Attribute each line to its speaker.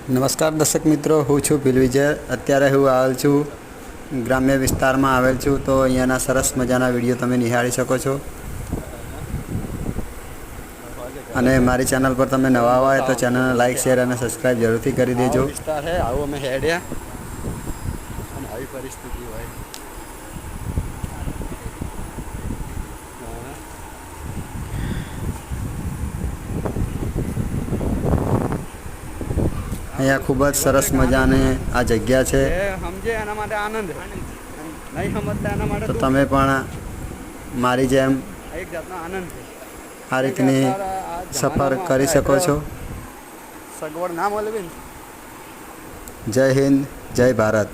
Speaker 1: નમસ્કાર દર્શક મિત્રો, હું છું ભીલ વિજય। અત્યારે હું આવેલ છું ગ્રામ્ય વિસ્તારમાં આવેલ છું, તો અહીંયાના સરસ મજાના વિડીયો તમે નિહાળી શકો છો। અને મારી ચેનલ પર તમે નવા હોય તો ચેનલને લાઇક, શેર અને સબસ્ક્રાઈબ જરૂરથી કરી દેજો।
Speaker 2: વિસ્તાર છે, આવું અમે હેડ્યા અને આવી પરિસ્થિતિ હોય।
Speaker 1: અહીંયા ખૂબ જ સરસ મજાની આ જગ્યા છે,
Speaker 2: સમજે એના માટે આનંદ, નહીં સમજતા એના માટે
Speaker 1: તો તમે પણ મારી જેમ
Speaker 2: એક જાતનો આનંદ છે।
Speaker 1: આ રીતની સફર કરી શકો છો।
Speaker 2: સગવડ ના મળવી ને।
Speaker 1: જય હિન્દ, જય ભારત।